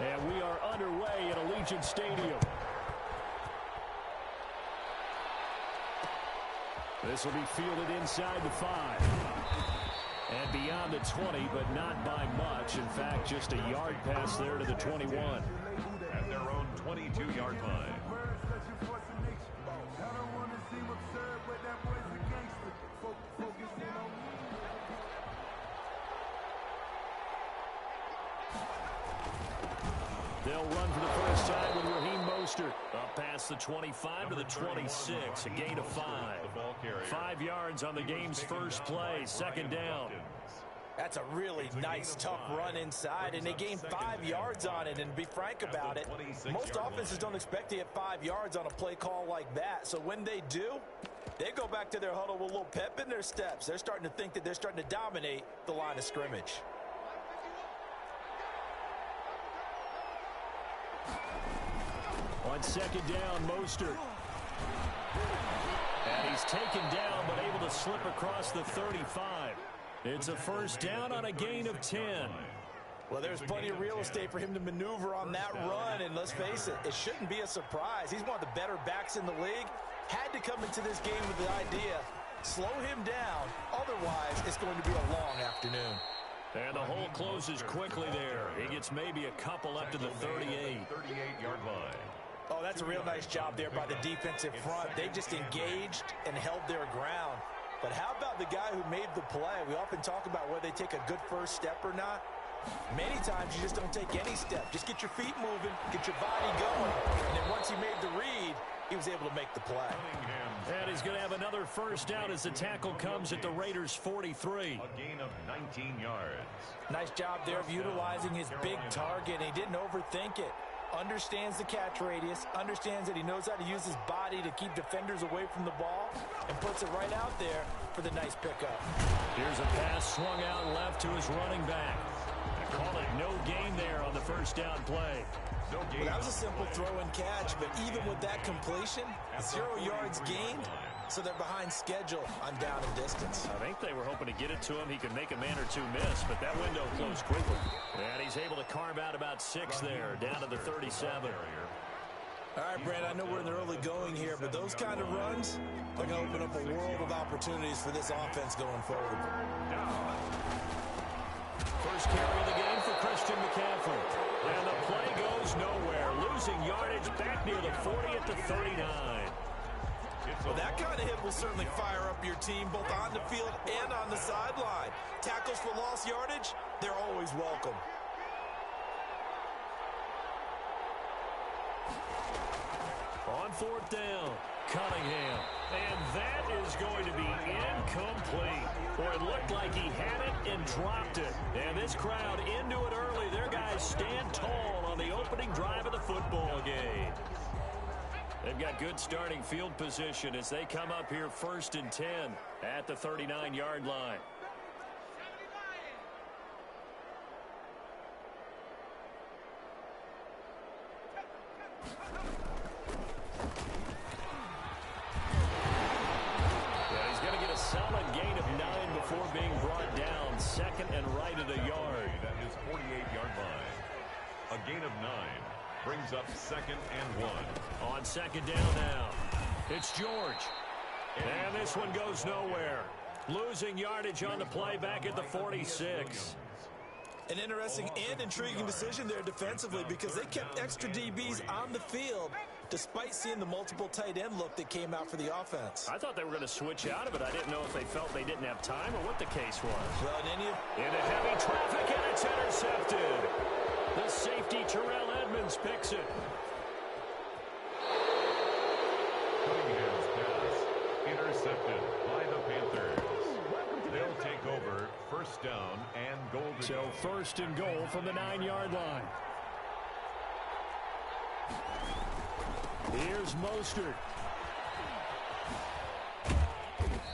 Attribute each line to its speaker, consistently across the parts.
Speaker 1: And we are underway at Allegiant Stadium. This will be fielded inside the 5. And beyond the 20, but not by much. In fact, just a yard pass there to the 21.
Speaker 2: At their own 22-yard line.
Speaker 1: They'll run for the first time with Raheem Mostert. Up past the 25 to the 26. A gain of 5. 5 yards on the game's first play. Second down.
Speaker 3: That's a really nice, tough run inside, and they gained 5 yards on it. And to be frank about it, most offenses don't expect to get 5 yards on a play call like that. So when they do, they go back to their huddle with a little pep in their steps. They're starting to think that they're starting to dominate the line of scrimmage.
Speaker 1: On second down, Mostert. And he's taken down, but able to slip across the 35. It's a first down on a gain of 10.
Speaker 3: Well, there's plenty of real estate for him to maneuver on that run, and let's face it, it shouldn't be a surprise. He's one of the better backs in the league. Had to come into this game with the idea, slow him down, otherwise it's going to be a long afternoon.
Speaker 1: And the hole closes quickly there. He gets maybe a couple up to the 38.
Speaker 2: 38-yard line.
Speaker 3: Oh, that's a real nice job there by the defensive front. They just engaged and held their ground. But how about the guy who made the play? We often talk about whether they take a good first step or not. Many times you just don't take any step. Just get your feet moving, get your body going. And then once he made the read, he was able to make the play.
Speaker 1: And he's going to have another first down as the tackle comes at the Raiders' 43.
Speaker 2: A gain of 19 yards.
Speaker 3: Nice job there of utilizing his big target. He didn't overthink it. Understands the catch radius, understands that he knows how to use his body to keep defenders away from the ball, and puts it right out there for the nice pickup.
Speaker 1: Here's a pass swung out left to his running back. They call it no gain there on the first down play.
Speaker 2: No gain.
Speaker 3: Well, that was a simple throw and catch, but even with that completion, 0 yards gained, so they're behind schedule on down and distance.
Speaker 1: I think they were hoping to get it to him. He could make a man or two miss, but that window closed quickly. And he's able to carve out about 6 there, down to the 37.
Speaker 3: All right, Brad, I know we're in the early going here, but those kind of runs, they're going to open up a world of opportunities for this offense going forward.
Speaker 1: First carry of the game for Christian McCaffrey. And the play goes nowhere. Losing yardage back near the 40 at the 39.
Speaker 3: Well, that kind of hit will certainly fire up your team both on the field and on the sideline. Tackles for lost yardage, they're always welcome.
Speaker 1: On fourth down, Cunningham. And that is going to be incomplete. Or it looked like he had it and dropped it. And this crowd into it early. Their guys stand tall on the opening drive of the football game. They've got good starting field position as they come up here 1st and 10 at the 39-yard line. Yeah, he's going to get a solid gain of 9 before being brought down. 2nd and right at a yard.
Speaker 2: At his 48-yard line. A gain of 9. Brings up 2nd and 1.
Speaker 1: On second down now, it's George. And this one goes nowhere. Losing yardage on the play back at the 46.
Speaker 3: An interesting and intriguing decision there defensively because they kept extra DBs on the field despite seeing the multiple tight end look that came out for the offense.
Speaker 1: I thought they were going to switch out of it. I didn't know if they felt they didn't have time or what the case was.
Speaker 3: Well,
Speaker 1: into heavy traffic, and it's intercepted. The safety, Terrell Edmonds, picks it.
Speaker 2: Cunningham's pass intercepted by the Panthers. They'll take over 1st down and goal.
Speaker 1: So 1st and goal from the 9-yard line. Here's Mostert.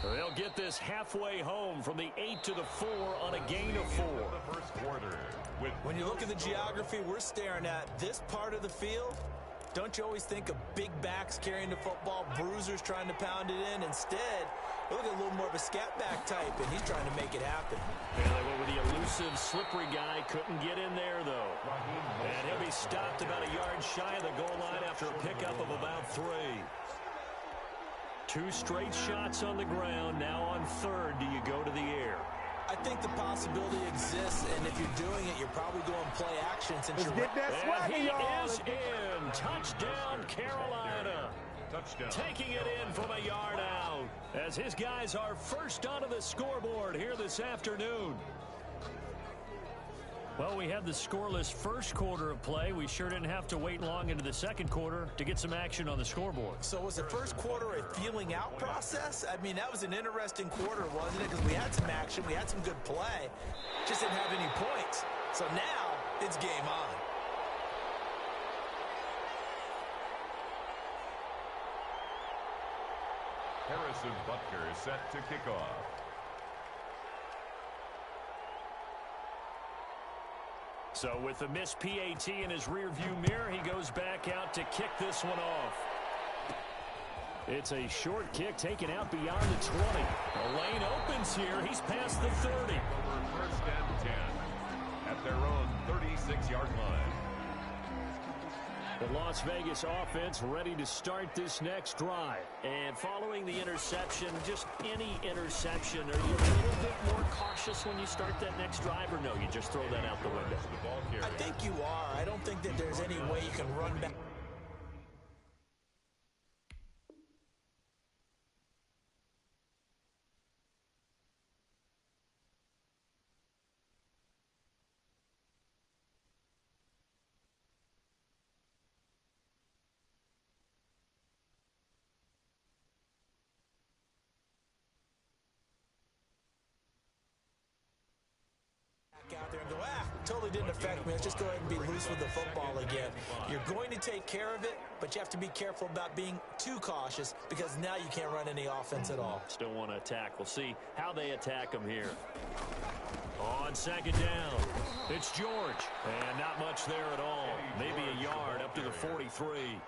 Speaker 1: They'll get this halfway home from the 8 to the 4 on a gain of 4.
Speaker 2: The first quarter.
Speaker 3: When you look at the geography we're staring at, this part of the field, Don't you always think of big backs carrying the football, bruisers trying to pound it in? Instead, look at a little more of a scat back type, and he's trying to make it happen.
Speaker 1: Yeah, they went with the elusive, slippery guy. Couldn't get in there, though. And he'll be stopped about a yard shy of the goal line after a pickup of about 3. 2 straight shots on the ground. Now on third, do you go to the air?
Speaker 3: I think the possibility exists, and if you're doing it, you're probably going play action since you're...
Speaker 1: And he is in. Touchdown, Carolina.
Speaker 2: Touchdown.
Speaker 1: Taking it in from a yard out as his guys are first onto the scoreboard here this afternoon. Well, we had the scoreless first quarter of play. We sure didn't have to wait long into the second quarter to get some action on the scoreboard.
Speaker 3: So was the first quarter a feeling out process? I mean, that was an interesting quarter, wasn't it? Because we had some action, we had some good play, just didn't have any points. So now it's game on.
Speaker 2: Harrison Butker set to kick off.
Speaker 1: So with the missed PAT in his rearview mirror, he goes back out to kick this one off. It's a short kick taken out beyond the 20. The lane opens here. He's past the 30.
Speaker 2: Over first and 10 at their own 36-yard line.
Speaker 1: The Las Vegas offense ready to start this next drive. And following the interception, just any interception, are you a little bit more cautious when you start that next drive, or no, you just throw that out the window?
Speaker 3: I think you are. I don't think that there's any way you can run back. Out there and go, totally didn't affect me. Let's just go ahead and be loose with the football again. You're going to take care of it, but you have to be careful about being too cautious because now you can't run any offense at all.
Speaker 1: Still want to attack. We'll see how they attack him here. On second down, it's George. And not much there at all. Maybe a yard up to the 43.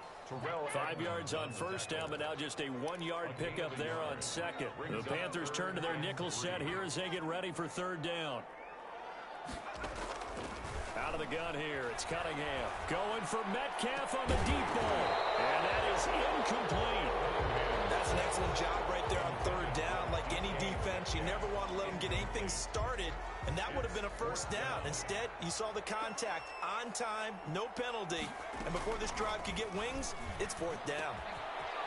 Speaker 1: 5 yards on first down, but now just a 1-yard pickup there on second. The Panthers turn to their nickel set here as they get ready for third down. Out of the gun here, it's Cunningham. Going for Metcalf on the deep ball. And that is incomplete.
Speaker 3: That's an excellent job right there on third down. Like any defense, you never want to let them get anything started, and that would have been a first down. Instead, you saw the contact on time, no penalty, and before this drive could get wings, it's fourth down.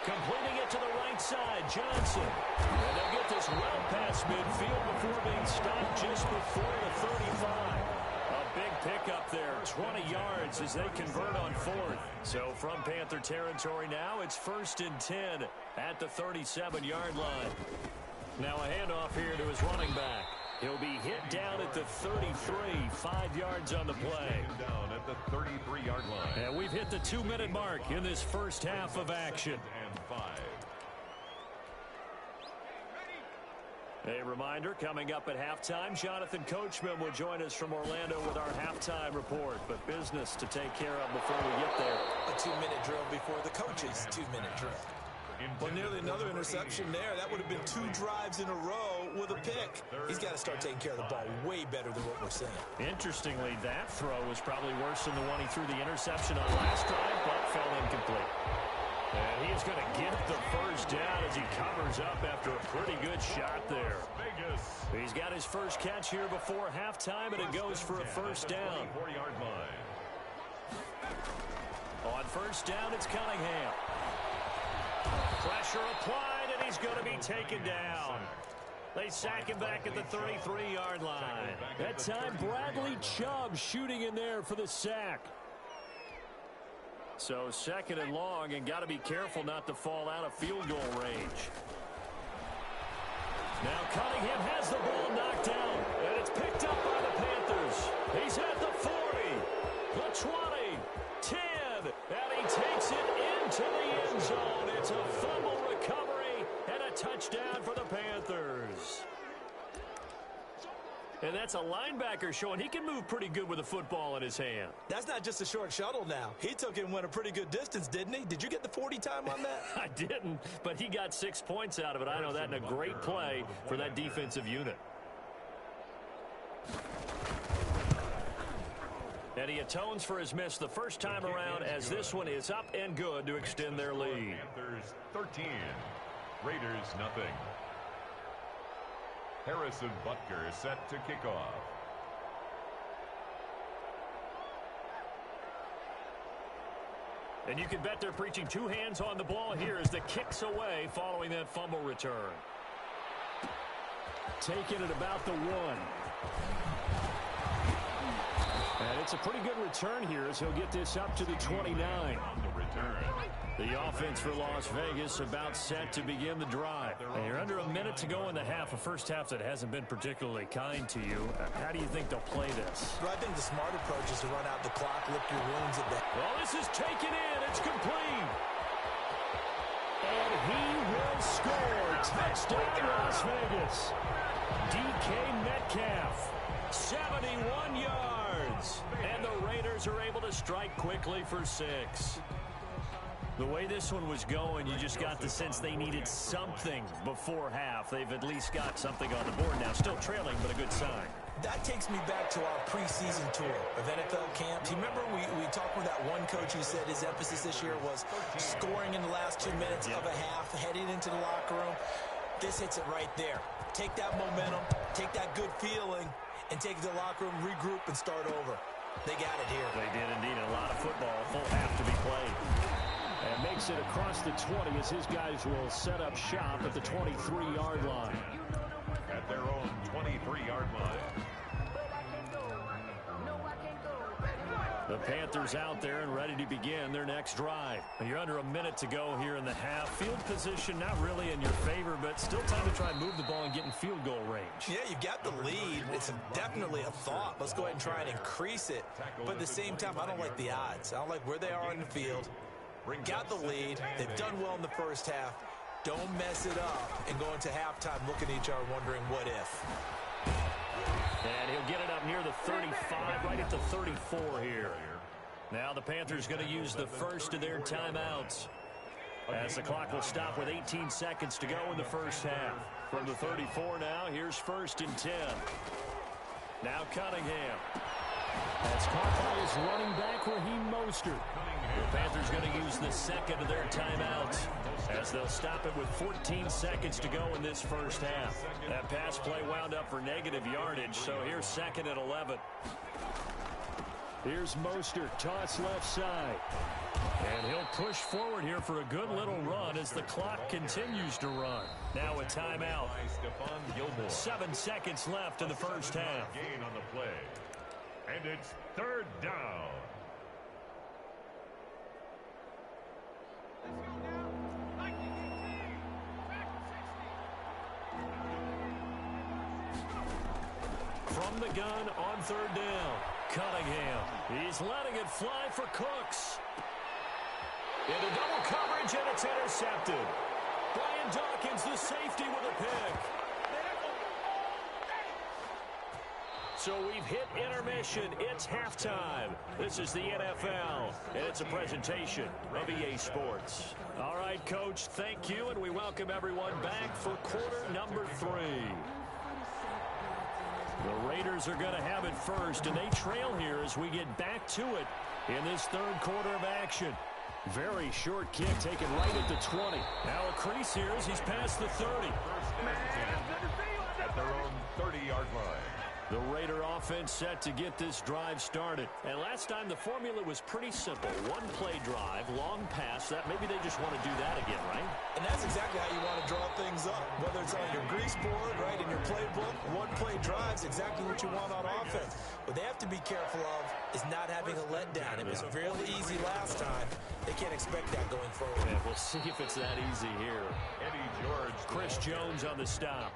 Speaker 1: Completing it to the right side, Johnson. And they'll get this well past midfield before being stopped just before the 35. A big pickup there, 20 yards as they convert on fourth. So from Panther territory now, it's 1st and 10 at the 37-yard line. Now a handoff here to his running back. He'll be hit down at the 33, 5 yards on the play.
Speaker 2: Down at the 33-yard line.
Speaker 1: And we've hit the 2-minute mark in this first half of action.
Speaker 2: And 5.
Speaker 1: A reminder, coming up at halftime, Jonathan Coachman will join us from Orlando with our halftime report. But business to take care of before we get there.
Speaker 3: A 2-minute drill before the coach's 2-minute drill. Well, nearly another interception there. That would have been 2 drives in a row with a pick. He's got to start taking care of the ball way better than what we're seeing.
Speaker 1: Interestingly, that throw was probably worse than the one he threw the interception on last drive, but fell incomplete. And he's going to get the first down as he covers up after a pretty good shot there. He's got his first catch here before halftime, and it goes for a first down.
Speaker 2: 4-yard line.
Speaker 1: On first down, it's Cunningham. Pressure applied, and he's going to be taken down. They sack him back at the 33-yard line. That time, Bradley Chubb shooting in there for the sack. So second and long, and got to be careful not to fall out of field goal range. Now Cunningham has the ball knocked out, and it's picked up by the Panthers. He's at the 40, the 20, 10, and he takes it into the end zone. It's a fumble recovery and a touchdown for the Panthers. And that's that's a linebacker showing he can move pretty good with a football in his hand.
Speaker 3: That's not just a short shuttle now. He took it and went a pretty good distance, didn't he? Did you get the 40 time on that?
Speaker 1: I didn't, but he got 6 points out of it. I know that in a great play for that defensive unit. And he atones for his miss the first time around as this one is up and good to extend their lead.
Speaker 2: Panthers 13, Raiders nothing. Harrison Butker set to kick off.
Speaker 1: And you can bet they're preaching two hands on the ball here as the kick's away following that fumble return. Taking it about the 1. And it's a pretty good return here as he'll get this up to the 29.
Speaker 2: On the return.
Speaker 1: The offense for Las Vegas about set to begin the drive. And you're under a minute to go in the half, a first half that hasn't been particularly kind to you. How do you think they'll play this?
Speaker 3: Well, I think the smart approach is to run out the clock, lick your wounds at that.
Speaker 1: Well, this is taken in. It's complete. And he will score. Touchdown, Las Vegas. DK Metcalf, 71 yards. And the Raiders are able to strike quickly for 6. The way this one was going, you just got the sense they needed something before half. They've at least got something on the board now. Still trailing, but a good sign.
Speaker 3: That takes me back to our preseason tour of NFL camps. You remember we talked with that one coach who said his emphasis this year was scoring in the last 2 minutes of a half, heading into the locker room. This hits it right there. Take that momentum, take that good feeling, and take it to the locker room, regroup, and start over. They got it here.
Speaker 1: They did indeed. A lot of football, full half to be played. And makes it across the 20 as his guys will set up shop at the 23-yard line.
Speaker 2: At their own 23-yard line.
Speaker 1: The Panthers out there and ready to begin their next drive. You're under a minute to go here in the half. Field position not really in your favor, but still time to try and move the ball and get in field goal range.
Speaker 3: Yeah, you got the lead. It's definitely a thought. Let's go ahead and try and increase it. But at the same time, I don't like the odds. I don't like where they are in the field. Got the lead. They've done well in the first half. Don't mess it up and go into halftime looking at each other wondering what if.
Speaker 1: And he'll get it up near the 35, right at the 34 here. Now the Panthers going to use the first of their timeouts as the clock will stop with 18 seconds to go in the first half. From the 34 now, here's 1st and 10. Now Cunningham. That's caught by his running back Raheem Mostert. The Panthers going to use the second of their timeouts as they'll stop it with 14 seconds to go in this first half. That pass play wound up for negative yardage, so here's 2nd and 11. Here's Mostert, toss left side. And he'll push forward here for a good little run as the clock continues to run. Now a timeout. 7 seconds left in the first half.
Speaker 2: Gain on the play. And it's 3rd down.
Speaker 1: From the gun on 3rd down, Cunningham. He's letting it fly for Cooks. Into double coverage, and it's intercepted. Brian Dawkins, the safety, with a pick. So we've hit intermission. It's halftime. This is the NFL, and it's a presentation of EA Sports. All right, Coach, thank you, and we welcome everyone back for quarter number 3. The Raiders are going to have it first, and they trail here as we get back to it in this 3rd quarter of action. Very short kick taken right at the 20. Now a crease here as he's past the 30.
Speaker 2: At their own 30-yard line.
Speaker 1: The Raider offense set to get this drive started. And last time the formula was pretty simple. One-play drive, long pass. That maybe they just want to do that again, right?
Speaker 3: And that's exactly how you want to draw things up. Whether it's on your grease board, right, in your playbook, one-play drive's exactly what you want on offense. What they have to be careful of is not having a letdown. It was really easy last time. They can't expect that going forward.
Speaker 1: Yeah, we'll see if it's that easy here.
Speaker 2: Eddie George.
Speaker 1: Chris Jones on the stop.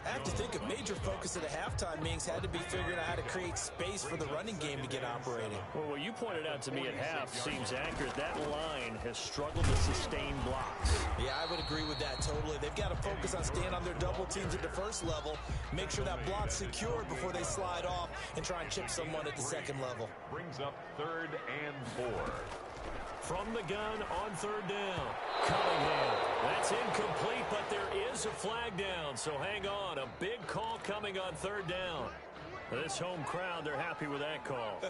Speaker 3: I have to think a major focus at a halftime being Vikings had to be figuring out how to create space for the running game to get operating.
Speaker 1: Well, what you pointed out to me at half seems accurate. That line has struggled to sustain blocks.
Speaker 3: Yeah, I would agree with that totally. They've got to focus on staying on their double teams at the first level, make sure that block's secure before they slide off and try and chip someone at the second level.
Speaker 2: Brings up 3rd and 4.
Speaker 1: From the gun on 3rd down. Cunningham. That's incomplete, but there is a flag down. So hang on. A big call coming on 3rd down. This home crowd, they're happy with that call.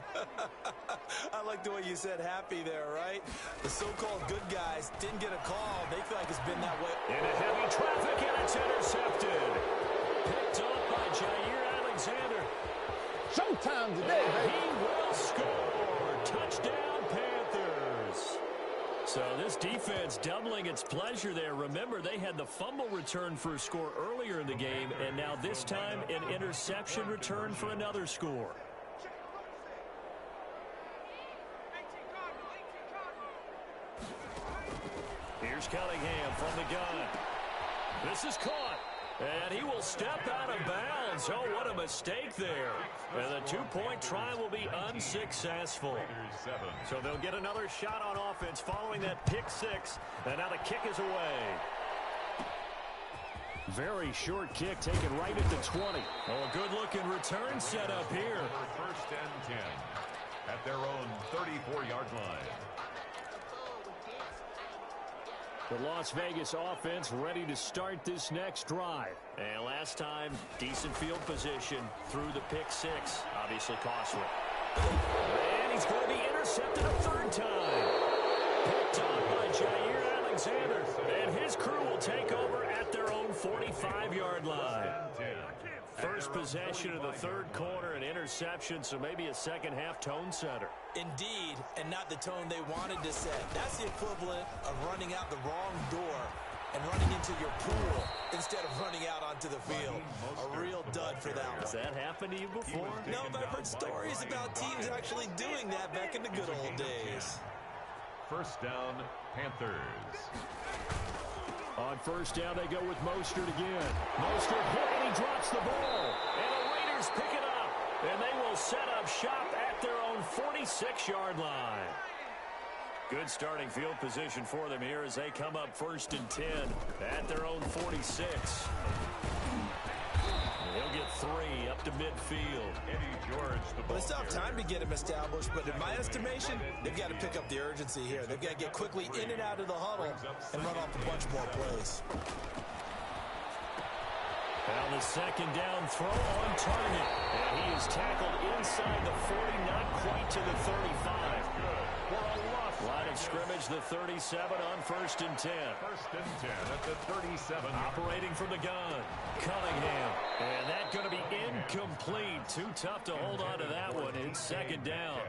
Speaker 3: I like the way you said happy there, right? The so-called good guys didn't get a call. They feel like it's been that way.
Speaker 1: Into heavy traffic, and it's intercepted. Picked up by Jair Alexander.
Speaker 4: Showtime today,
Speaker 1: And
Speaker 4: baby.
Speaker 1: he will score. Touchdown, Panthers. So this defense doubling its pleasure there. Remember, they had the fumble return for a score earlier in the game, and now this time an interception return for another score. Here's Cunningham from the gun. This is caught. And he will step out of bounds. Oh, what a mistake there. And the two-point try will be unsuccessful. So they'll get another shot on offense following that pick six. And now the kick is away. Very short kick taken right at the 20. Oh, a good-looking return set up here.
Speaker 2: 1st and 10 at their own 34-yard line.
Speaker 1: The Las Vegas offense ready to start this next drive. And last time, decent field position through the pick six. Obviously costly. And he's going to be intercepted a 3rd time. Picked up by Jair Alexander. And his crew will take over at their own 45-yard line. First possession of the 3rd quarter, an interception, so maybe a second-half tone setter.
Speaker 3: Indeed, and not the tone they wanted to set. That's the equivalent of running out the wrong door and running into your pool instead of running out onto the field. A real dud for that one.
Speaker 1: Has that happened to you before?
Speaker 3: No, but I've heard stories about teams actually doing that back in the good old days.
Speaker 2: 1st down, Panthers.
Speaker 1: On 1st down, they go with Mostert again. Mostert hit, and he drops the ball. And the Raiders pick it up. And they will set up shop at their own 46-yard line. Good starting field position for them here as they come up 1st and 10 at their own 46. He'll get 3 up to midfield.
Speaker 2: Eddie George, the ball
Speaker 3: Well, it's not
Speaker 2: carrier.
Speaker 3: time to get him established, but in my estimation, they've got to pick up the urgency here. They've got to get quickly in and out of the huddle and run off a bunch more plays.
Speaker 1: Now the 2nd down throw on target. And he is tackled inside the 40, not quite to the 35. Line of scrimmage, the 37 on 1st and 10.
Speaker 2: 1st and 10 at the 37.
Speaker 1: Operating from the gun, Cunningham. And that going to be incomplete. Too tough to hold on to that one. It's 2nd down.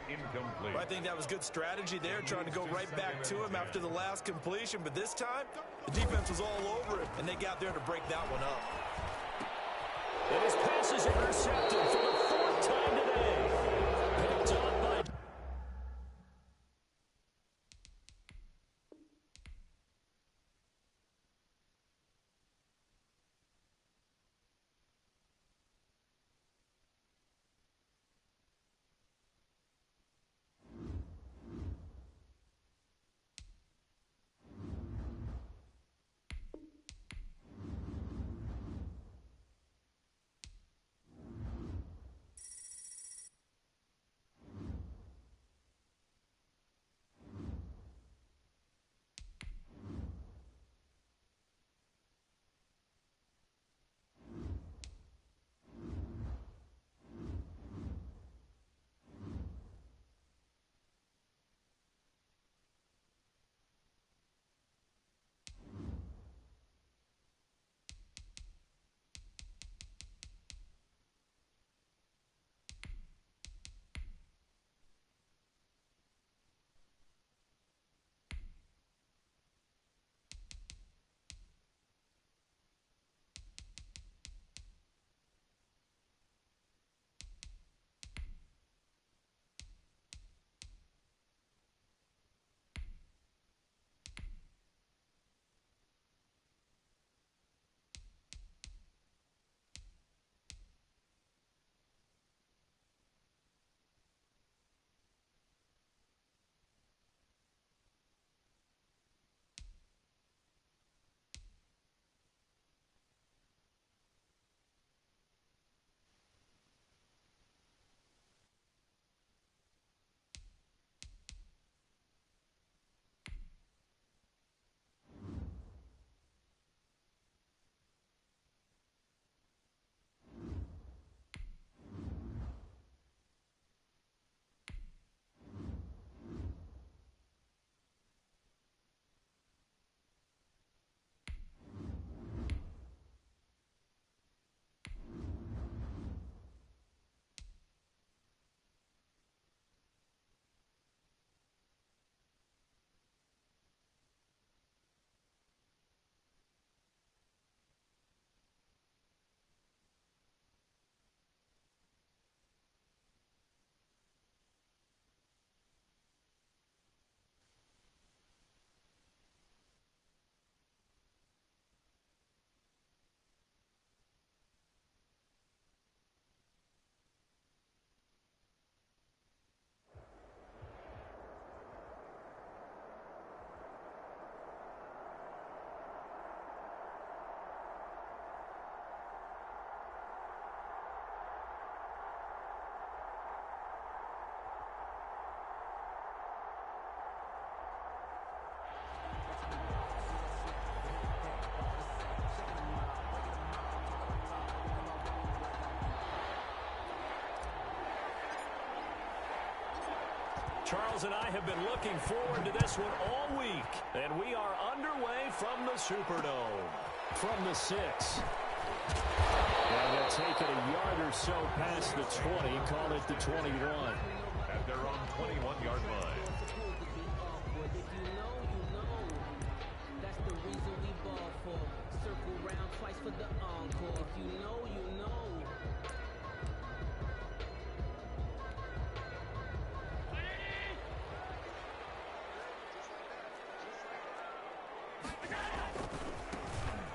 Speaker 2: Incomplete.
Speaker 3: Well, I think that was good strategy there, trying to go right back to him after the last completion. But this time, the defense was all over it, and they got there to break that one up.
Speaker 1: And his pass is intercepted for the 4th time today. Picked up by... Charles and I have been looking forward to this one all week, and we are underway from the Superdome. From the 6. And they'll take it a yard or so past the 20, call it the 21.
Speaker 2: At their own 21-yard line.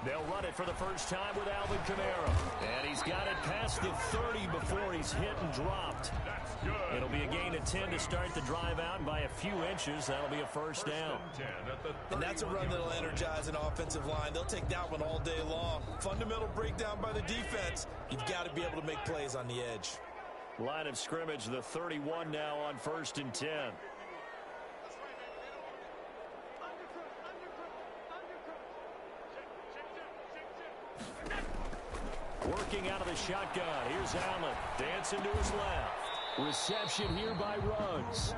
Speaker 1: They'll run it for the first time with Alvin Kamara. And he's got it past the 30 before he's hit and dropped.
Speaker 2: That's good.
Speaker 1: It'll be a gain of 10 to start the drive out, and by a few inches, that'll be a first down.
Speaker 3: And that's a run that'll energize an offensive line. They'll take that one all day long. Fundamental breakdown by the defense. You've got to be able to make plays on the edge.
Speaker 1: Line of scrimmage, the 31 now on 1st and 10. Working out of the shotgun. Here's Allen. Dancing to his left. Reception here by Ruggs.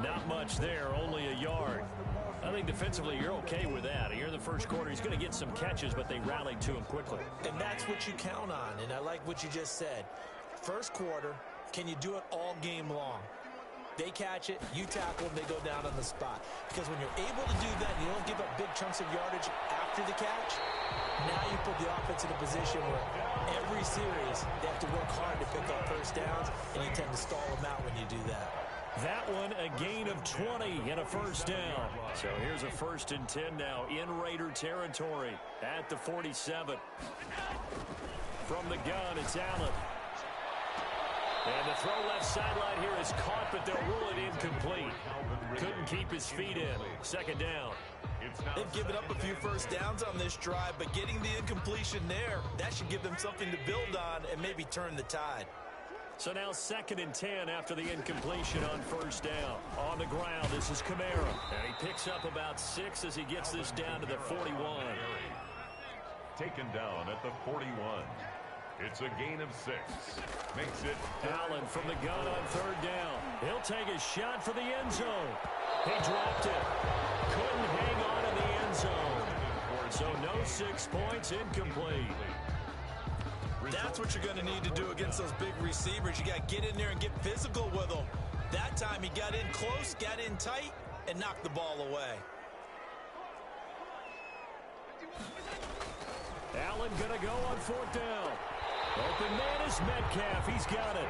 Speaker 1: Not much there, only a yard. I think defensively you're okay with that. Here in the first quarter, he's going to get some catches, but they rallied to him quickly.
Speaker 3: And that's what you count on, and I like what you just said. First quarter, can you do it all game long? They catch it, you tackle them, they go down on the spot. Because when you're able to do that, you don't give up big chunks of yardage after the catch. Now you put the offense in a position where every series they have to work hard to pick up first downs, and you tend to stall them out when you do that.
Speaker 1: That one a gain of 20 and a first down. So here's a 1st and 10 now in Raider territory at the 47. From the gun, it's Allen. And the throw left sideline here is caught, but they'll rule it incomplete. Couldn't keep his feet in. Second down.
Speaker 3: They've given up a few first downs on this drive, but getting the incompletion there, that should give them something to build on and maybe turn the tide.
Speaker 1: So now 2nd and 10 after the incompletion on first down. On the ground, this is Kamara. And he picks up about 6 as he gets this down to the 41.
Speaker 2: Taken down at the 41. It's a gain of 6. Makes it
Speaker 1: Allen from the gun on 3rd down. He'll take a shot for the end zone. He dropped it. Couldn't hang on in the end zone. So no 6 points, incomplete.
Speaker 3: That's what you're going to need to do against those big receivers. You got to get in there and get physical with them. That time he got in close, got in tight, and knocked the ball away.
Speaker 1: Allen going to go on 4th down. Open man is Metcalf. He's got it.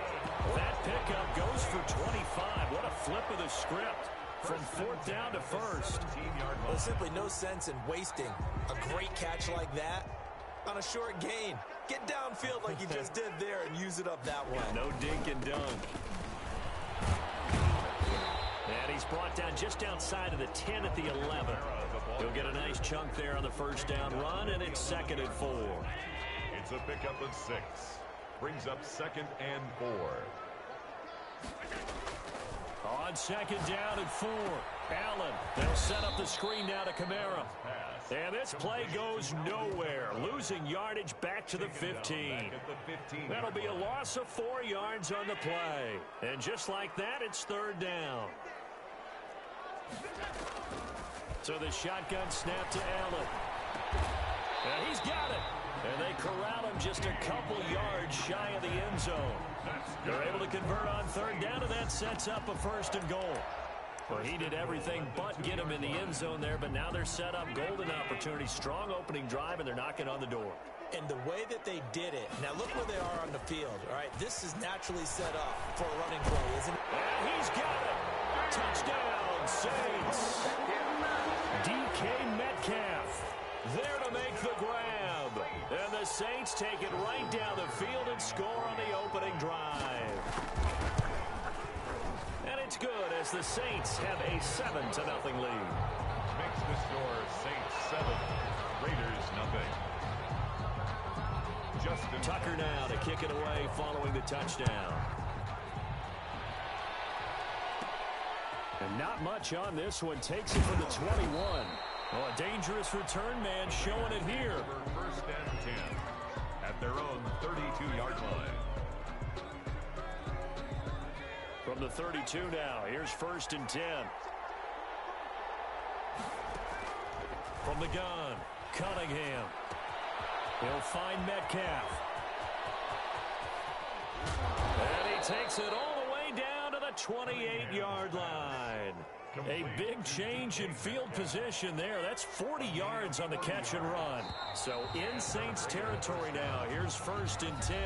Speaker 1: That pickup goes for 25. What a flip of the script. From 4th down to 1st.
Speaker 3: There's simply no sense in wasting a great catch like that on a short gain. Get downfield like you just did there and use it up that way.
Speaker 1: No dink and dunk. And he's brought down just outside of the 10 at the 11. He'll get a nice chunk there on the first down run, and it's 2nd and 4.
Speaker 2: It's a pickup of 6. Brings up 2nd and 4.
Speaker 1: On 2nd down and 4. Allen. They'll set up the screen now to Kamara. And this play goes nowhere. Losing yardage back to the 15. That'll be a loss of 4 yards on the play. And just like that, it's 3rd down. So the shotgun snap to Allen. And he's got it. And they corral him just a couple yards shy of the end zone. They're able to convert on 3rd down, and that sets up a 1st and goal. Well, he did everything but get him in the end zone there, but now they're set up golden opportunity. Strong opening drive, and they're knocking on the door.
Speaker 3: And the way that they did it, now look where they are on the field, all right? This is naturally set up for a running play, isn't it?
Speaker 1: And he's got it. Touchdown, Saints. DK Metcalf there to make the grab. And the Saints take it right down the field and score on the opening drive. And it's good as the Saints have a 7-0 lead.
Speaker 2: Makes the score Saints 7, Raiders nothing. Justin
Speaker 1: Tucker now to kick it away following the touchdown. And not much on this one. Takes it from the 21. Oh, a dangerous return man showing it here.
Speaker 2: 1st and 10 at their own 32-yard line.
Speaker 1: From from the 32 now. Here's 1st and 10. From the gun, Cunningham. He'll find Metcalf. And he takes it all the way down to the 28-yard line. A big change in field position there. That's 40 yards on the catch and run. So in Saints territory now. Here's 1st and 10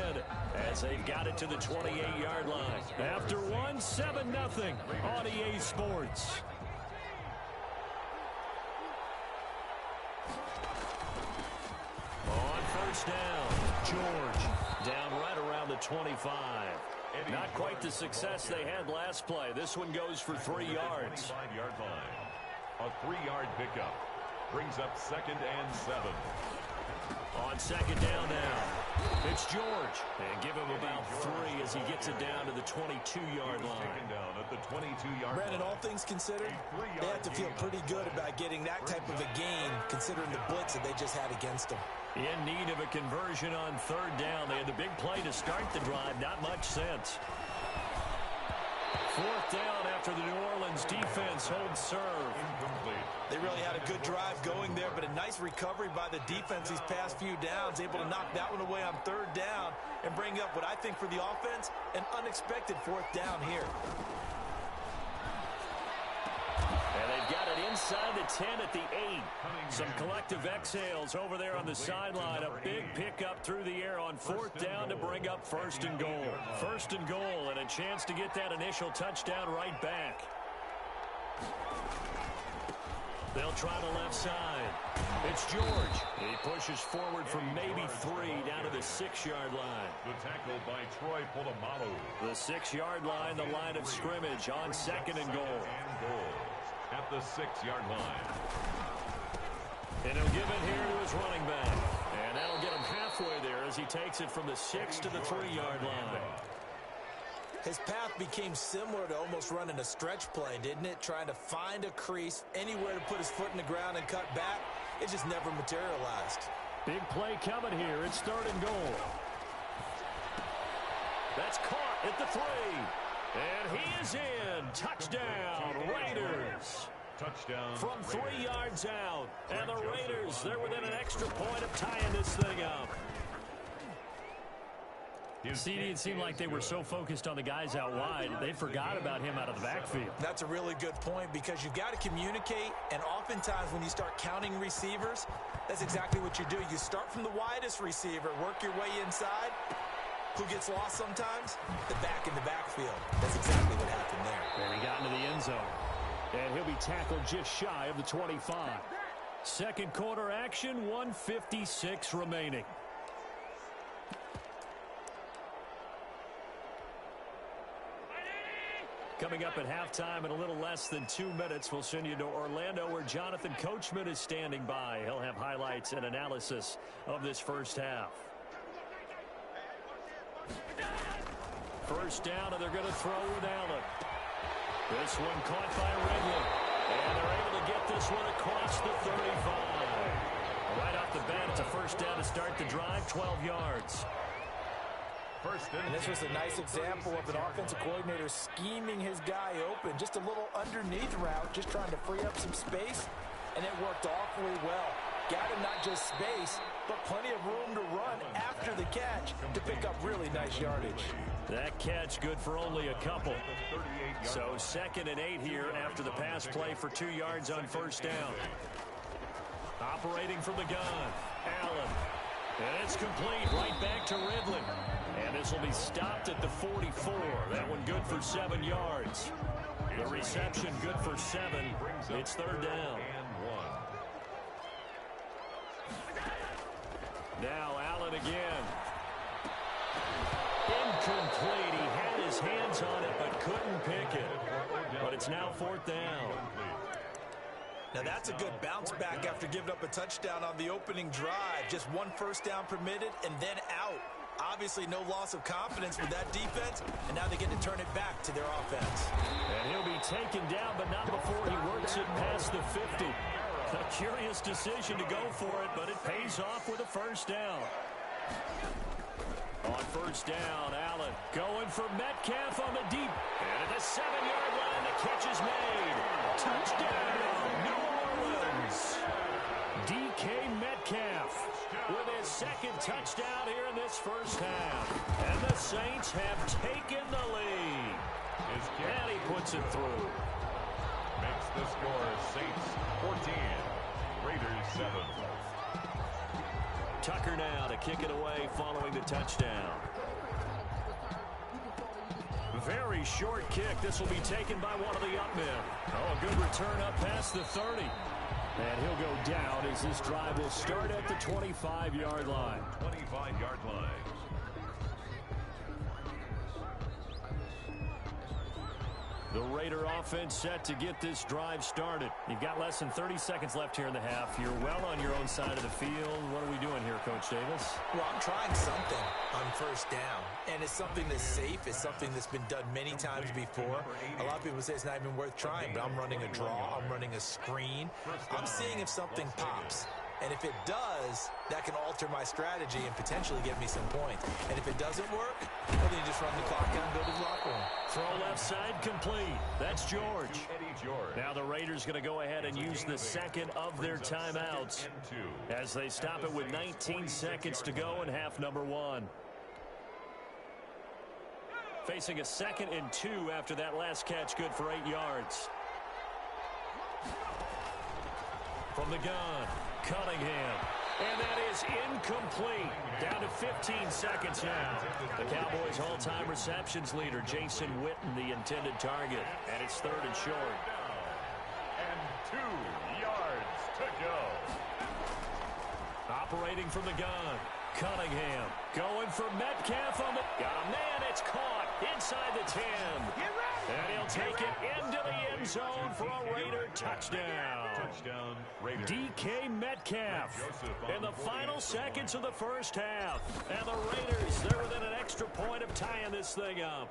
Speaker 1: as they've got it to the 28-yard line. After one, 7-0 on EA Sports. On 1st down, George down right around the 25. Not quite the success they had last play. This one goes for 3 yards.
Speaker 2: 25-yard line. A 3-yard pickup brings up 2nd and 7.
Speaker 1: On 2nd down now, it's George. And give him about 3 as he gets it down to the 22-yard line.
Speaker 2: Taken down at the 22-yard line.
Speaker 3: Brandon, all things considered, they have to feel pretty good about getting that type of a gain, considering the blitz that they just had against them.
Speaker 1: In need of a conversion on 3rd down. They had the big play to start the drive. Not much sense. 4th down after the New Orleans defense holds serve.
Speaker 2: Incomplete.
Speaker 3: They really had a good drive going there, but a nice recovery by the defense these past few downs, able to knock that one away on 3rd down and bring up what I think for the offense, an unexpected 4th down here.
Speaker 1: And they've got it inside the 10 at the 8. Some collective exhales over there on the sideline. A big pickup through the air on 4th down to bring up 1st and goal. 1st and goal and a chance to get that initial touchdown right back. They'll try the left side. It's George. He pushes forward from maybe 3 down to the 6-yard line.
Speaker 2: The tackle by Troy Polamalu.
Speaker 1: The 6-yard line, the line of scrimmage on 2nd and goal.
Speaker 2: At the 6-yard line.
Speaker 1: And he'll give it here to his running back. And that'll get him halfway there as he takes it from the 6 to the 3-yard line.
Speaker 3: His path became similar to almost running a stretch play, didn't it? Trying to find a crease, anywhere to put his foot in the ground and cut back. It just never materialized.
Speaker 1: Big play coming here. It's 3rd and goal. That's caught at the 3. And he is in. Touchdown, Raiders.
Speaker 2: Touchdown.
Speaker 1: From 3 yards out. And the Raiders, they're within an extra point of tying this thing up. CD, it seemed like they were so focused on the guys out wide, they forgot about him out of the backfield.
Speaker 3: That's a really good point because you've got to communicate, and oftentimes when you start counting receivers, that's exactly what you do. You start from the widest receiver, work your way inside. Who gets lost sometimes? The back in the backfield. That's exactly what happened there.
Speaker 1: And he got into the end zone. And he'll be tackled just shy of the 25. Second quarter action, 1:56 remaining. Coming up at halftime in a little less than 2 minutes, we'll send you to Orlando where Jonathan Coachman is standing by. He'll have highlights and analysis of this first half. 1st down, and they're going to throw with Allen. This one caught by Ridley. And they're able to get this one across the 35. Right off the bat, it's a 1st down to start the drive, 12 yards.
Speaker 3: And this was a nice example of an offensive coordinator scheming his guy open. Just a little underneath route, just trying to free up some space, and it worked awfully well. Got him not just space, but plenty of room to run after the catch to pick up really nice yardage.
Speaker 1: That catch good for only a couple. So 2nd and 8 here after the pass play for 2 yards on 1st down. Operating from the gun, Allen. And it's complete right back to Ridley. And this will be stopped at the 44. That one good for 7 yards. The reception good for 7. It's 3rd down. Now Allen again. Incomplete. He had his hands on it but couldn't pick it. But it's now 4th down.
Speaker 3: Now that's a good bounce back after giving up a touchdown on the opening drive. Just 1 1st down permitted and then out. Obviously no loss of confidence with that defense, and now they get to turn it back to their offense.
Speaker 1: And he'll be taken down, but not before he works it past the 50. A curious decision to go for it, but it pays off with a 1st down. On first down, Allen going for Metcalf on the deep. And at the 7-yard line, the catch is made. Touchdown, New Orleans. DK Metcalf with his second touchdown here in this first half. And the Saints have taken the lead. And he puts it through.
Speaker 2: Makes the score Saints 14, Raiders 7.
Speaker 1: Tucker now to kick it away following the touchdown. Very short kick. This will be taken by one of the up men. Oh, a good return up past the 30. And he'll go down as this drive will start at the 25-yard line.
Speaker 2: 25-yard line.
Speaker 1: The Raider offense set to get this drive started. You've got less than 30 seconds left here in the half. You're well on your own side of the field. What are we doing here, Coach Davis?
Speaker 3: Well, I'm trying something on first down. And it's something that's safe. It's something that's been done many times before. A lot of people say it's not even worth trying, but I'm running a draw. I'm running a screen. I'm seeing if something pops. And if it does, that can alter my strategy and potentially get me some points. And if it doesn't work, well, then you just run the clock out and go to the locker room.
Speaker 1: Throw left side complete. That's George. Now the Raiders going to go ahead and use the second of their timeouts as they stop it with 19 seconds to go in half number one. Facing a 2nd and 2 after that last catch, good for 8 yards. From the gun, Cunningham. And that is incomplete. Down to 15 seconds now. The Cowboys' all-time receptions leader, Jason Witten, the intended target. And it's 3rd and short.
Speaker 2: And 2 yards to go.
Speaker 1: Operating from the gun, Cunningham. Going for Metcalf on the... Got a man, it's caught inside the 10. And he'll take it into the end zone for a Raider touchdown.
Speaker 2: Touchdown, Raiders.
Speaker 1: DK Metcalf in the final seconds of the first half. And the Raiders, they're within an extra point of tying this thing up.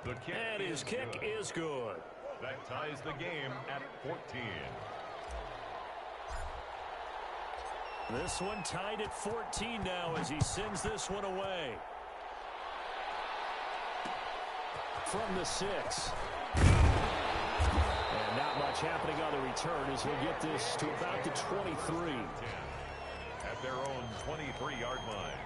Speaker 1: And his kick is good.
Speaker 2: That ties the game at 14.
Speaker 1: This one tied at 14 now as he sends this one away. From the 6. And not much happening on the return as he'll get this to about the 23.
Speaker 2: At their own 23-yard line.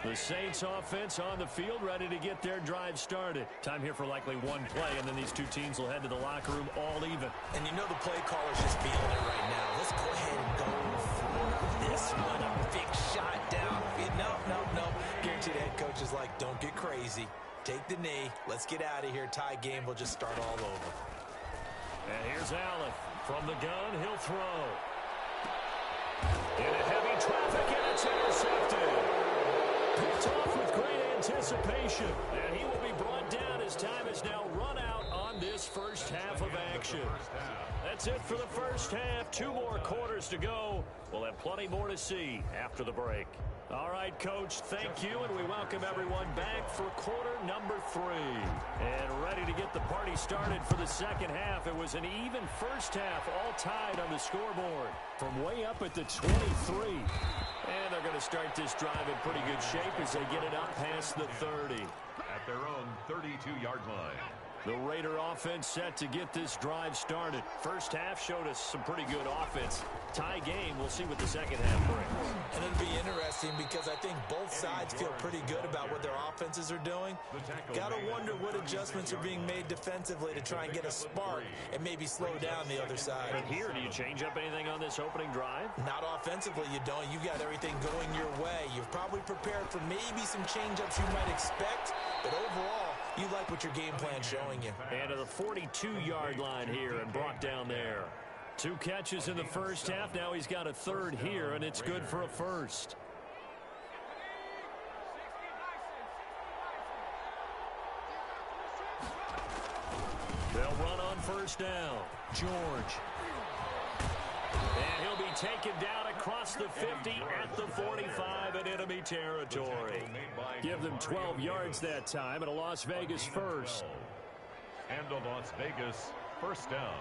Speaker 1: The Saints offense on the field ready to get their drive started. Time here for likely one play, and then these two teams will head to the locker room all even.
Speaker 3: And you know the play caller's just feeling it right now. Let's go ahead and go for this one. A big shot down. No. Guaranteed head coach is like, don't get crazy. Take the knee. Let's get out of here. Tie game. We'll just start all over.
Speaker 1: And here's Allen. From the gun, he'll throw. Into heavy traffic, and it's intercepted. Picked off with great anticipation. And he will be brought down as time is now run out on this first half of action. That's it for the first half. 2 more quarters to go. We'll have plenty more to see after the break. All right, Coach, thank you, and we welcome everyone back for quarter number 3. And ready to get the party started for the second half. It was an even first half, all tied on the scoreboard from way up at the 23. And they're going to start this drive in pretty good shape as they get it up past the 30.
Speaker 2: At their own 32-yard line.
Speaker 1: The Raider offense set to get this drive started. First half showed us some pretty good offense. Tie game, we'll see what the second half brings.
Speaker 3: And it'll be interesting because I think both sides feel pretty good about what their offenses are doing. Got to wonder what adjustments are being made defensively to try and get a spark and maybe slow down the other side.
Speaker 1: And here, do you change up anything on this opening drive?
Speaker 3: Not offensively, you don't. You got everything going your way. You've probably prepared for maybe some change-ups you might expect, but overall, you like what your game plan's showing you.
Speaker 1: And to the 42-yard line here and brought down there. 2 catches in the first half. Now he's got a 3rd here, and it's good for a first. They'll run on first down. George. And he'll be taken down across the 50 at the 45 in enemy territory. Give them 12 yards that time and a Las Vegas first.
Speaker 2: And a Las Vegas first down.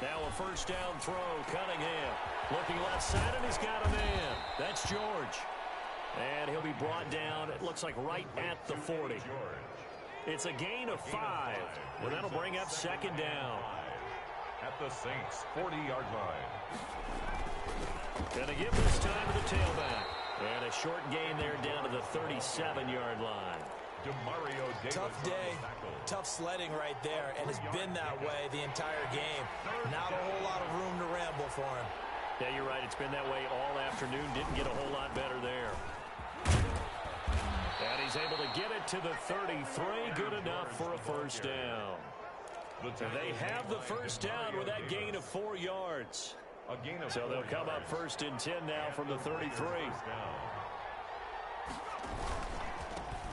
Speaker 1: Now a first down throw. Cunningham looking left side, and he's got a man. That's George. And he'll be brought down, it looks like right at the 40. It's a gain of 5, and that'll bring up second down.
Speaker 2: At the Saints' 40-yard line.
Speaker 1: Gonna give this time to the tailback. And a short gain there down to the 37-yard line.
Speaker 3: Tough day, tough sledding right there, and it's been that way the entire game. Not a whole lot of room to ramble for him.
Speaker 1: Yeah, you're right. It's been that way all afternoon. Didn't get a whole lot better there. And he's able to get it to the 33. Good enough for a first down. They have the first down with that gain of 4 yards. So they'll come up first and 10 now from the 33.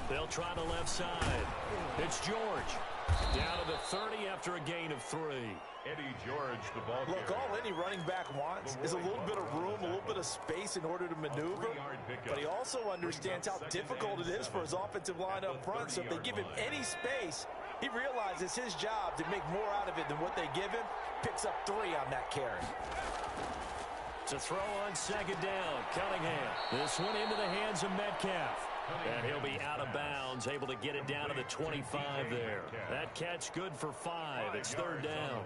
Speaker 1: They'll try the left side. It's George. Down to the 30 after a gain of 3.
Speaker 2: Eddie George, the ball
Speaker 3: Look, all any running back wants is a little bit of room, a little bit of space in order to maneuver. But he also understands how difficult it is for his offensive line up front. So if they give him any space, he realizes his job to make more out of it than what they give him. Picks up 3 on that carry.
Speaker 1: To throw on second down, Cunningham. This one into the hands of Metcalf. And he'll be out of bounds, able to get it down to the 25 there. That catch good for 5. It's third down.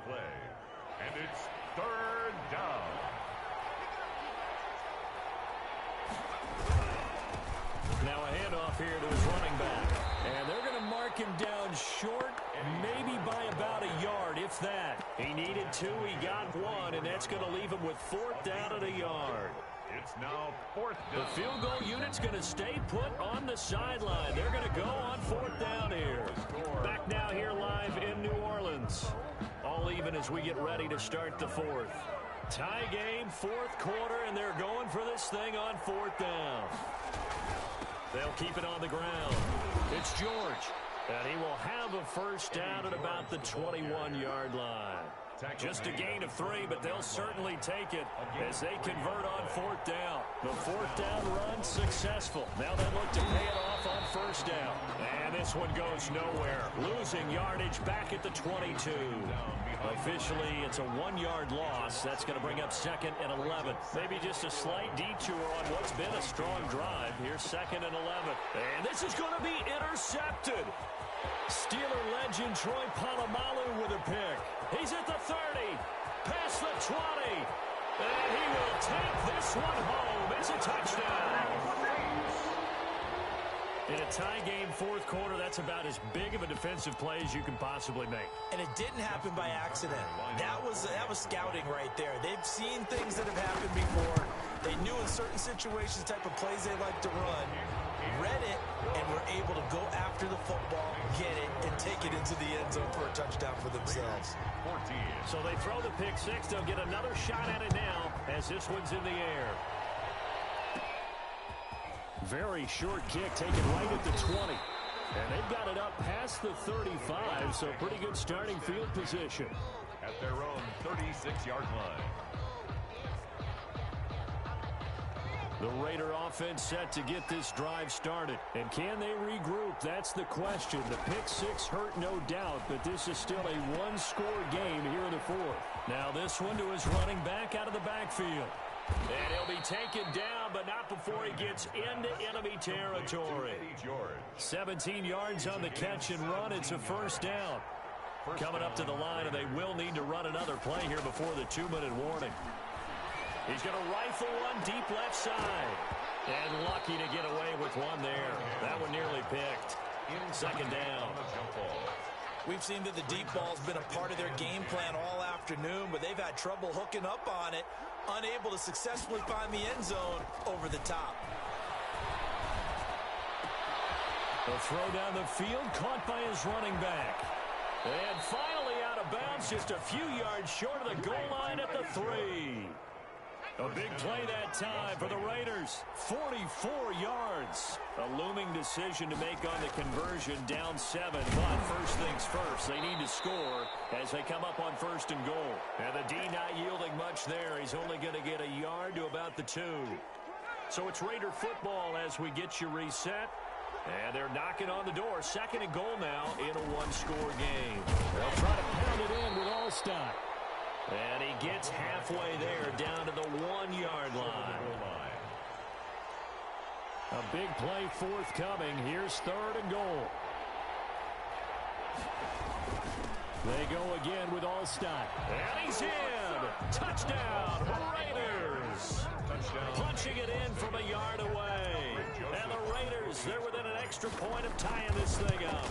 Speaker 2: And it's third down.
Speaker 1: Now a handoff here to his running back. And they're going to mark him down short, maybe by about a yard, if that. He needed 2, he got 1, and that's going to leave him with 4th down at a yard.
Speaker 2: It's now 4th down.
Speaker 1: The field goal unit's going to stay put on the sideline. They're going to go on 4th down here. Back now here live in New Orleans. All even as we get ready to start the 4th. Tie game, 4th quarter, and they're going for this thing on 4th down. They'll keep it on the ground. It's George. And he will have a first down at about the 21-yard line. Just a gain of 3, but they'll certainly take it as they convert on 4th down. The 4th down run successful. Now they look to pay it off on first down. And this one goes nowhere. Losing yardage back at the 22. Officially, it's a 1-yard loss. That's going to bring up 2nd and 11. Maybe just a slight detour on what's been a strong drive. Here's 2nd and 11. And this is going to be intercepted. Steeler legend Troy Polamalu with a pick. He's at the 30, past the 20, and he will take this one home. It's a touchdown. In a tie game, 4th quarter, that's about as big of a defensive play as you can possibly make.
Speaker 3: And it didn't happen by accident. That was scouting right there. They've seen things that have happened before. They knew in certain situations type of plays they like to run. Read it, and were able to go after the football, get it, and take it into the end zone for a touchdown for themselves.
Speaker 1: So they throw the pick 6. They'll get another shot at it now as this one's in the air. Very short kick taken right at the 20. And they've got it up past the 35, so pretty good starting field position.
Speaker 2: At their own 36-yard line.
Speaker 1: The Raider offense set to get this drive started. And can they regroup? That's the question. The pick 6 hurt, no doubt, but this is still a 1-score game here in the 4th. Now this one to his running back out of the backfield. And he'll be taken down, but not before he gets into enemy territory. 17 yards on the catch and run. It's a first down. Coming up to the line, and they will need to run another play here before the 2-minute warning. He's going to rifle one deep left side. And lucky to get away with one there. That one nearly picked. Second down.
Speaker 3: We've seen that the deep ball's been a part of their game plan all afternoon, but they've had trouble hooking up on it, unable to successfully find the end zone over the top.
Speaker 1: A throw down the field, caught by his running back. And finally out of bounds, just a few yards short of the goal line at the 3. A big play that time for the Raiders. 44 yards. A looming decision to make on the conversion, down 7. But first things first, they need to score as they come up on 1st and goal. And the D not yielding much there. He's only going to get a yard to about the 2. So it's Raider football as we get you reset. And they're knocking on the door. 2nd and goal now in a 1-score game. They'll try to pound it in with Allstott. And he gets halfway there, down to the 1-yard line. A big play forthcoming. Here's 3rd and goal. They go again with Allstott. And he's in. Touchdown, Raiders. Punching it in from a yard away. And the Raiders, they're within an extra point of tying this thing up.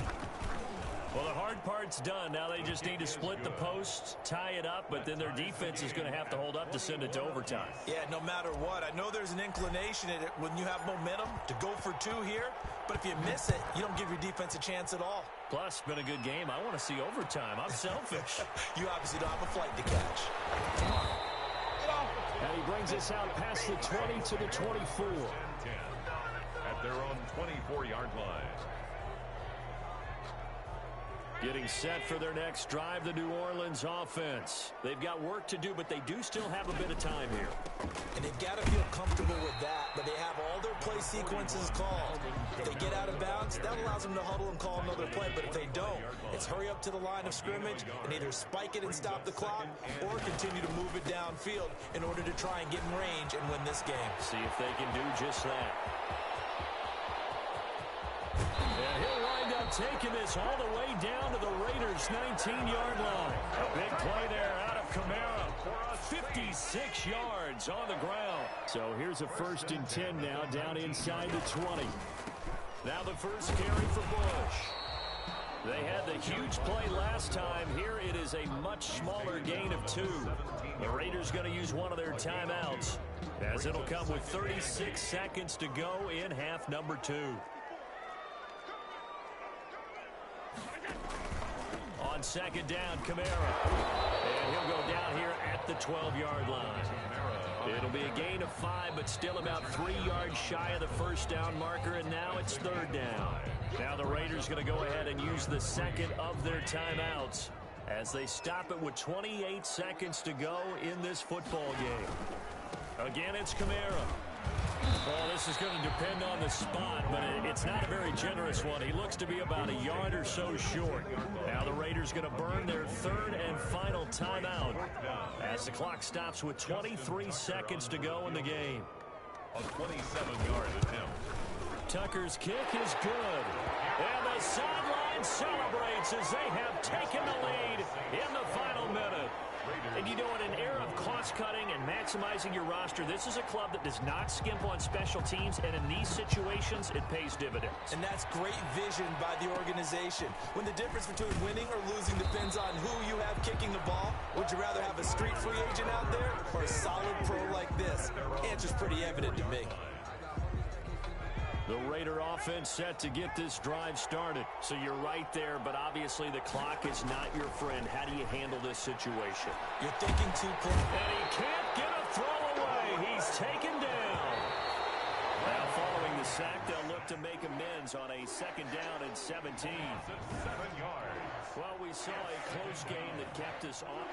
Speaker 1: Well, the hard part's done. Now they just need to split the post, tie it up, but then their defense is going to have to hold up to send it to overtime.
Speaker 3: Yeah, no matter what. I know there's an inclination in it when you have momentum to go for 2 here, but if you miss it, you don't give your defense a chance at all.
Speaker 1: Plus, it's been a good game. I want to see overtime. I'm selfish.
Speaker 3: You obviously don't have a flight to catch.
Speaker 1: And he brings us out past the 20 to the 24.
Speaker 2: At their own 24-yard line.
Speaker 1: Getting set for their next drive, the New Orleans offense. They've got work to do, but they do still have a bit of time here.
Speaker 3: And they've got to feel comfortable with that, but they have all their play sequences called. If they get out of bounds, that allows them to huddle and call another play, but if they don't, it's hurry up to the line of scrimmage and either spike it and stop the clock or continue to move it downfield in order to try and get in range and win this game.
Speaker 1: See if they can do just that. And he'll wind up taking this all the way down to the Raiders' 19-yard line. A big play there out of Kamara for 56 yards on the ground. So here's a 1st and 10 now, down inside the 20. Now the first carry for Bush. They had the huge play last time. Here it is a much smaller gain of 2. The Raiders going to use one of their timeouts, as it'll come with 36 seconds to go in half number 2. On 2nd down, Kamara. And he'll go down here at the 12-yard line. It'll be a gain of 5, but still about 3 yards shy of the first down marker, and now it's 3rd down. Now the Raiders going to go ahead and use the second of their timeouts as they stop it with 28 seconds to go in this football game. Again, it's Kamara. Well, this is going to depend on the spot, but it's not a very generous one. He looks to be about a yard or so short. Now the Raiders going to burn their 3rd and final timeout as the clock stops with 23 seconds to go in the game.
Speaker 2: A 27-yard attempt.
Speaker 1: Tucker's kick is good. And the sideline celebrates as they have taken the lead in the final minute. And you know, in an era of cost-cutting and maximizing your roster, this is a club that does not skimp on special teams, and in these situations, it pays dividends.
Speaker 3: And that's great vision by the organization. When the difference between winning or losing depends on who you have kicking the ball, would you rather have a street free agent out there or a solid pro like this? Answer's pretty evident to me.
Speaker 1: The Raider offense set to get this drive started. So you're right there, but obviously the clock is not your friend. How do you handle this situation?
Speaker 3: You're thinking too close.
Speaker 1: And he can't get a throw away. He's taken down. Now following the sack, they'll look to make amends on a 2nd down and 17.
Speaker 2: 7 yards.
Speaker 1: Well, we saw a close game that kept us on.